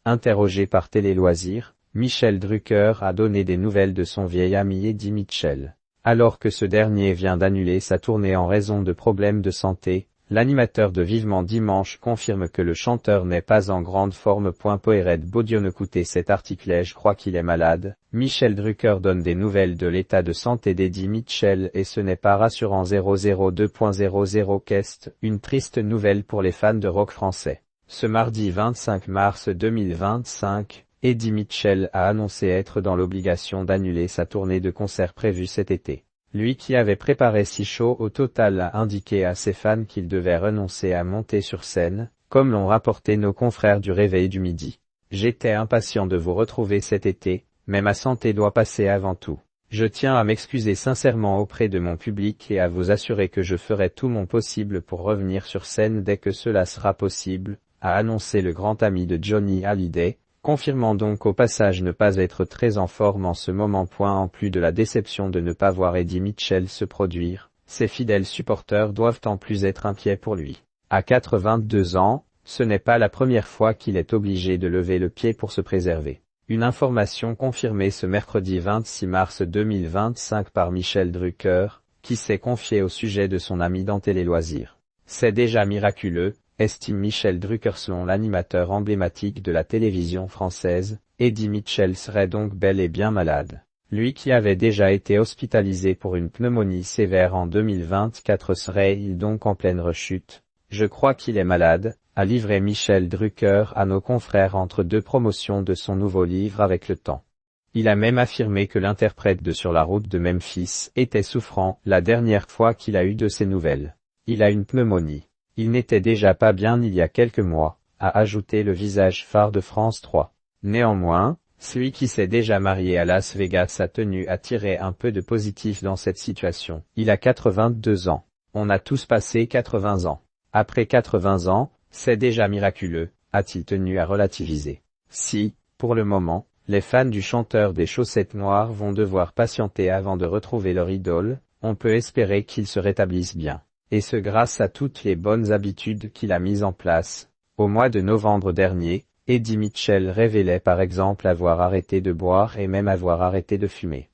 Interrogé par Télé Loisirs, Michel Drucker a donné des nouvelles de son vieil ami Eddie Mitchell. Alors que ce dernier vient d'annuler sa tournée en raison de problèmes de santé, l'animateur de Vivement Dimanche confirme que le chanteur n'est pas en grande forme. Poiret Baudion. Écoutez cet article. Je crois qu'il est malade. Michel Drucker donne des nouvelles de l'état de santé d'Eddie Mitchell et ce n'est pas rassurant. 002.00 Quest, une triste nouvelle pour les fans de rock français. Ce mardi 25 mars 2025, Eddie Mitchell a annoncé être dans l'obligation d'annuler sa tournée de concerts prévue cet été. Lui qui avait préparé 6 shows au total a indiqué à ses fans qu'il devait renoncer à monter sur scène, comme l'ont rapporté nos confrères du Réveil du Midi. J'étais impatient de vous retrouver cet été, mais ma santé doit passer avant tout. Je tiens à m'excuser sincèrement auprès de mon public et à vous assurer que je ferai tout mon possible pour revenir sur scène dès que cela sera possible, a annoncé le grand ami de Johnny Hallyday, confirmant donc au passage ne pas être très en forme en ce moment. En plus de la déception de ne pas voir Eddie Mitchell se produire, ses fidèles supporters doivent en plus être inquiets pour lui. À 82 ans, ce n'est pas la première fois qu'il est obligé de lever le pied pour se préserver. Une information confirmée ce mercredi 26 mars 2025 par Michel Drucker, qui s'est confié au sujet de son ami dans Télé Loisirs. C'est déjà miraculeux, estime Michel Drucker. Selon l'animateur emblématique de la télévision française, Eddie Mitchell serait donc bel et bien malade. Lui qui avait déjà été hospitalisé pour une pneumonie sévère en 2024 serait-il donc en pleine rechute? Je crois qu'il est malade, a livré Michel Drucker à nos confrères entre deux promotions de son nouveau livre Avec le temps. Il a même affirmé que l'interprète de Sur la route de Memphis était souffrant la dernière fois qu'il a eu de ses nouvelles. Il a une pneumonie. Il n'était déjà pas bien il y a quelques mois, a ajouté le visage phare de France 3. Néanmoins, celui qui s'est déjà marié à Las Vegas a tenu à tirer un peu de positif dans cette situation. Il a 82 ans. On a tous passé 80 ans. Après 80 ans, c'est déjà miraculeux, a-t-il tenu à relativiser. Si, pour le moment, les fans du chanteur des chaussettes noires vont devoir patienter avant de retrouver leur idole, on peut espérer qu'il se rétablisse bien. Et ce grâce à toutes les bonnes habitudes qu'il a mises en place. Au mois de novembre dernier, Eddie Mitchell révélait par exemple avoir arrêté de boire et même avoir arrêté de fumer.